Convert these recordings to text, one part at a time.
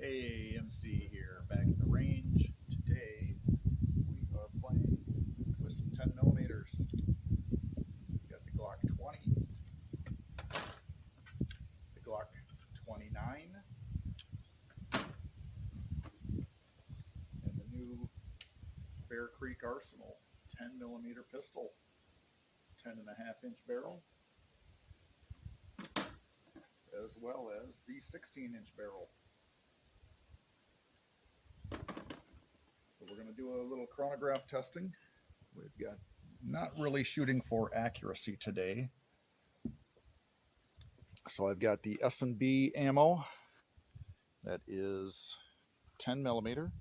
Hey, MC here, back in the range. Today we are playing with some 10 millimeters. We got the Glock 20, the Glock 29, and the new Bear Creek Arsenal 10 millimeter pistol, 10.5-inch barrel, as well as the 16-inch barrel. So we're going to do a little chronograph testing. We've got not really shooting for accuracy today. So I've got the S&B ammo. That is 10 millimeter,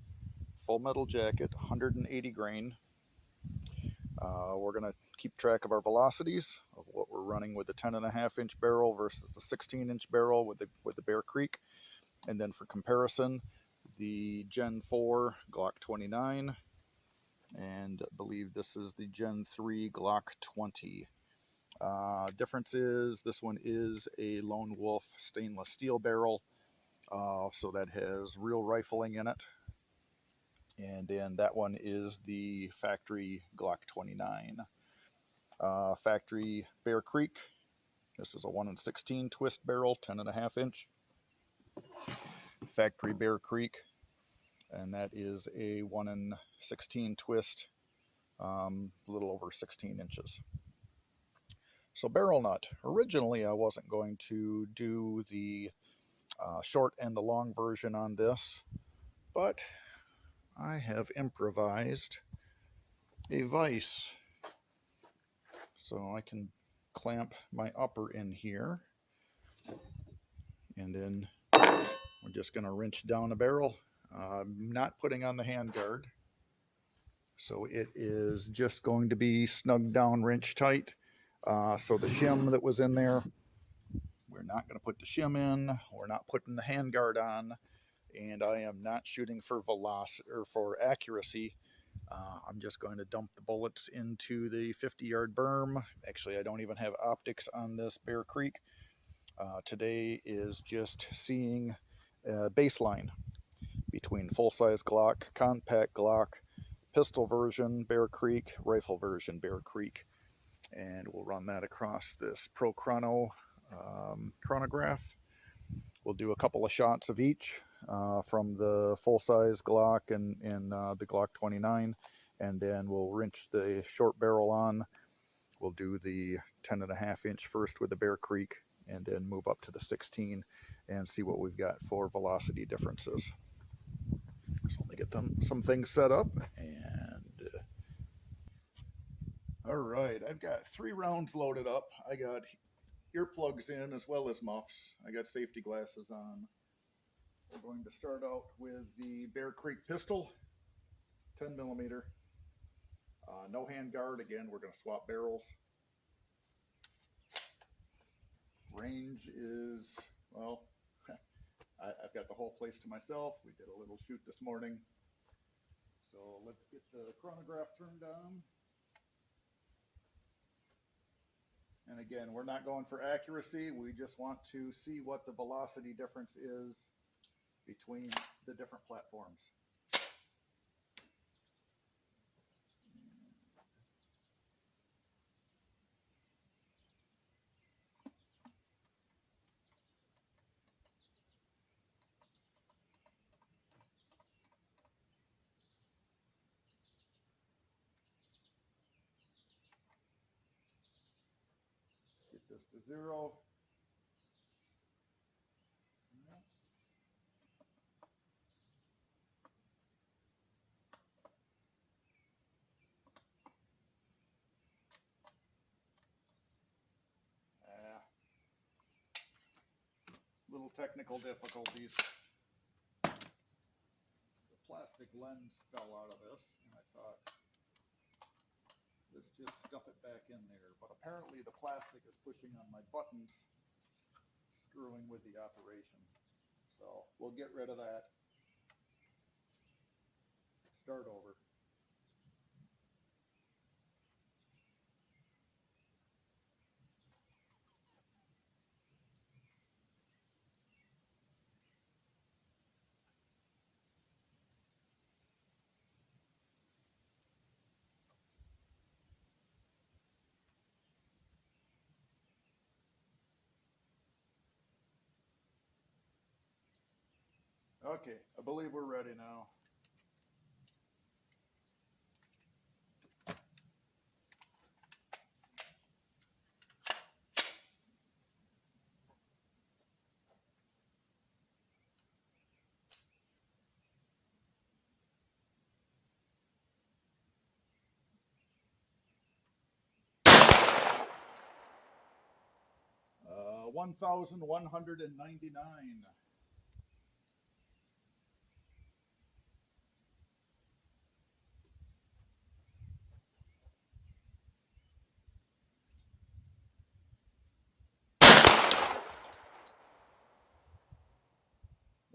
full metal jacket, 180 grain. We're going to keep track of our velocities of what we're running with the 10.5-inch barrel versus the 16-inch barrel with the Bear Creek. And then for comparison, the Gen 4 Glock 29, and I believe this is the Gen 3 Glock 20. Difference is this one is a Lone Wolf stainless steel barrel, so that has real rifling in it. And then that one is the factory Glock 29. Factory Bear Creek. This is a 1/16 twist barrel, 10.5-inch. Factory Bear Creek, and that is a 1/16 twist, a little over 16 inches. So barrel nut. Originally, I wasn't going to do the short and the long version on this, but I have improvised a vise. So I can clamp my upper in here, and then we're just going to wrench down the barrel. I'm not putting on the hand guard, so it is just going to be snugged down, wrench tight. So the shim that was in there, we're not going to put the shim in. We're not putting the hand guard on, and I am not shooting for velocity or for accuracy. I'm just going to dump the bullets into the 50-yard berm. Actually, I don't even have optics on this Bear Creek. Today is just seeing a baseline between full-size Glock, compact Glock, pistol version Bear Creek, rifle version Bear Creek. And we'll run that across this Pro Chrono chronograph. We'll do a couple of shots of each from the full-size Glock and the Glock 29, and then we'll wrench the short barrel on. We'll do the 10.5-inch first with the Bear Creek, and then move up to the 16 and see what we've got for velocity differences. So let me get some things set up. And all right, I've got 3 rounds loaded up. I got earplugs in as well as muffs. I got safety glasses on. We're going to start out with the Bear Creek pistol, 10 millimeter. No hand guard. Again, we're going to swap barrels. Range is, well, I've got the whole place to myself. We did a little shoot this morning. So let's get the chronograph turned on. And again, we're not going for accuracy. We just want to see what the velocity difference is between the different platforms. Get this to 0. Little technical difficulties. The plastic lens fell out of this, and I thought, let's just stuff it back in there. But apparently the plastic is pushing on my buttons, screwing with the operation. So we'll get rid of that. Start over. Okay, I believe we're ready now. Uh, 1,199.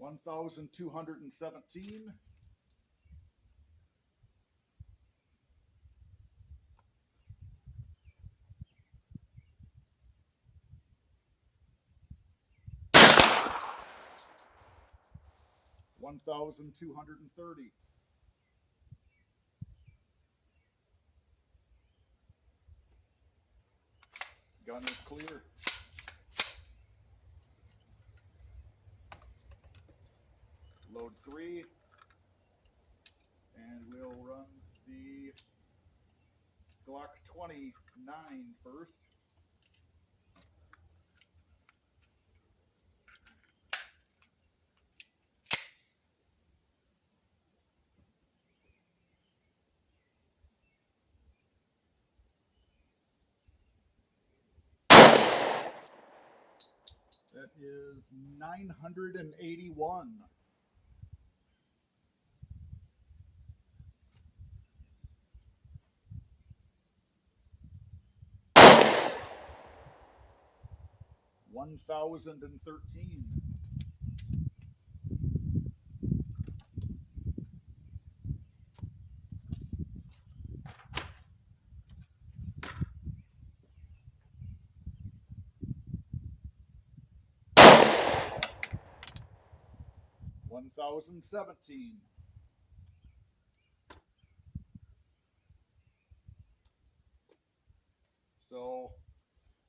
1,217. 1,230. Gun is clear. Load 3. And we'll run the Glock 29 first. That is 981. 1,013. 1,017. 'So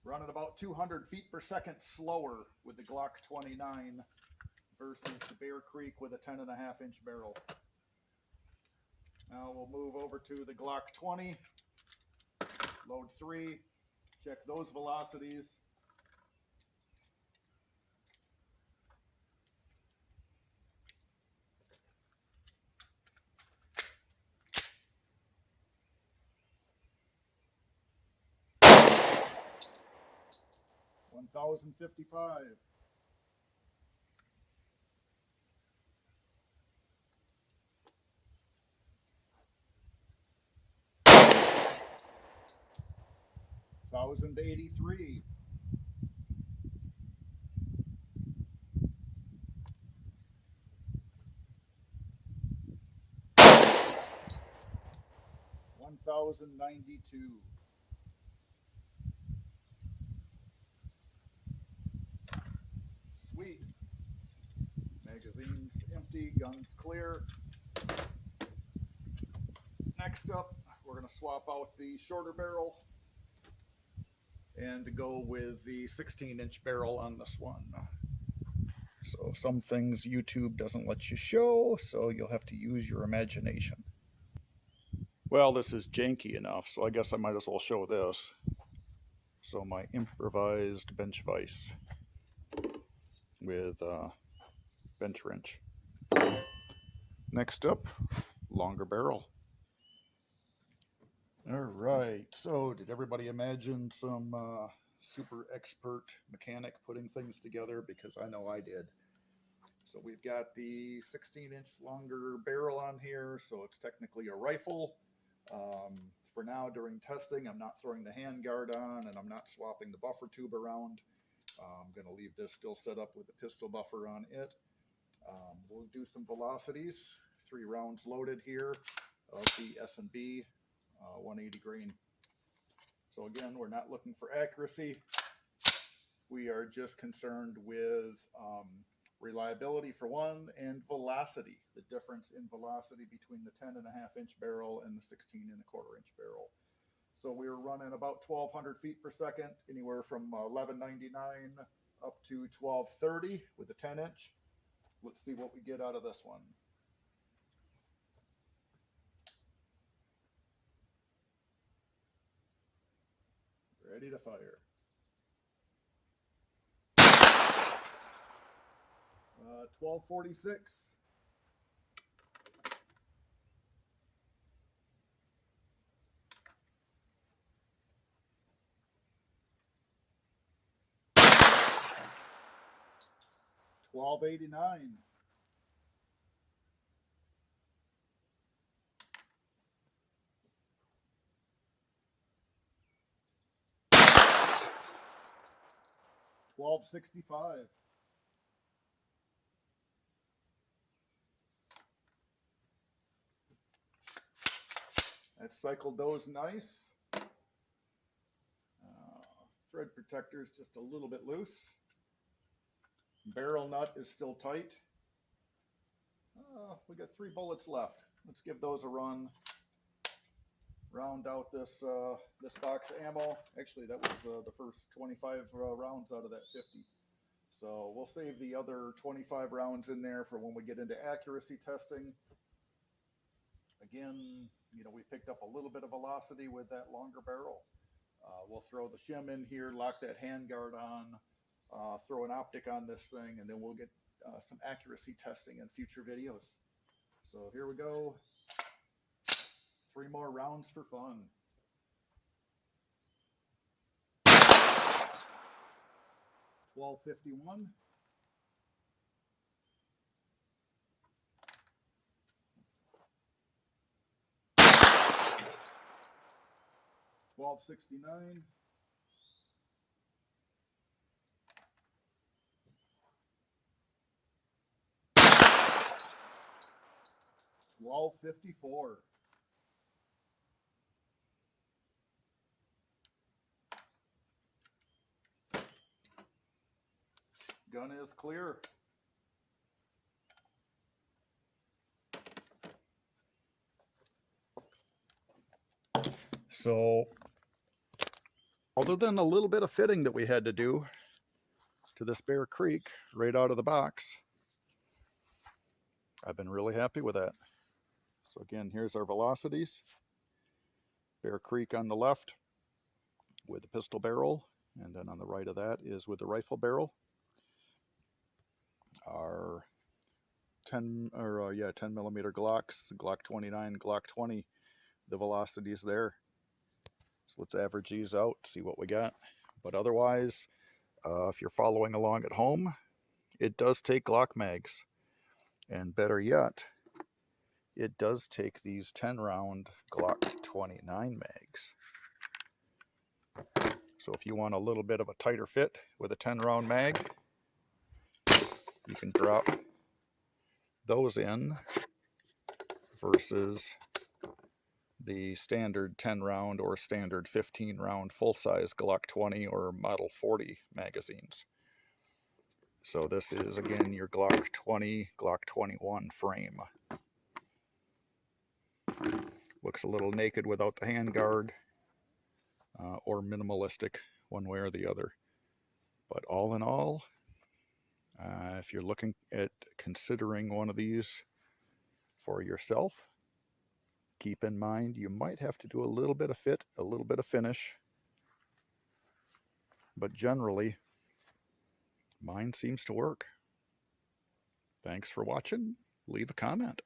running about 200 feet per second slower with the Glock 29 versus the Bear Creek with a 10.5-inch barrel. Now we'll move over to the Glock 20, load 3, check those velocities. $1,055. 1,083. 1,092. Sweet. Magazine's empty, guns clear. Next up, we're going to swap out the shorter barrel and go with the 16-inch barrel on this one. So some things YouTube doesn't let you show, so you'll have to use your imagination. Well, this is janky enough, so I guess I might as well show this. So my improvised bench vise with bench wrench. Next up, longer barrel. All right, so did everybody imagine some super expert mechanic putting things together? Because I know I did. So we've got the 16-inch longer barrel on here, so it's technically a rifle. For now, during testing, I'm not throwing the handguard on, and I'm not swapping the buffer tube around. I'm going to leave this still set up with the pistol buffer on it. We'll do some velocities. 3 rounds loaded here of the S&B 180 grain. So again, we're not looking for accuracy. We are just concerned with reliability for one, and velocity, the difference in velocity between the 10.5-inch barrel and the 16.25-inch barrel. So we were running about 1,200 feet per second, anywhere from 1199 up to 1230 with a 10-inch. Let's see what we get out of this one. Ready to fire. 1246. $12.89. $12.65. That cycle does nice. Thread protector is just a little bit loose. Barrel nut is still tight. We got 3 bullets left. Let's give those a run. Round out this this box of ammo. Actually, that was the first 25 rounds out of that 50. So we'll save the other 25 rounds in there for when we get into accuracy testing. Again, you know, we picked up a little bit of velocity with that longer barrel. We'll throw the shim in here, lock that handguard on, throw an optic on this thing, and then we'll get some accuracy testing in future videos. So here we go. 3 more rounds for fun. $12.51. $12.69. $12.54. Gun is clear. So, other than a little bit of fitting that we had to do to this Bear Creek right out of the box, I've been really happy with that. So again, here's our velocities. Bear Creek on the left with the pistol barrel, and then on the right of that is with the rifle barrel. Our 10 millimeter Glocks, Glock 29, Glock 20, the velocities there. So let's average these out, see what we got. But otherwise, if you're following along at home, it does take Glock mags. And better yet, it does take these 10-round Glock 29 mags. So if you want a little bit of a tighter fit with a 10-round mag, you can drop those in versus the standard 10-round or standard 15-round full-size Glock 20 or Model 40 magazines. So this is, again, your Glock 20, Glock 21 frame. Looks a little naked without the handguard, or minimalistic, one way or the other. But all in all, if you're looking at considering one of these for yourself, keep in mind you might have to do a little bit of fit, a little bit of finish, but generally, mine seems to work. Thanks for watching. Leave a comment.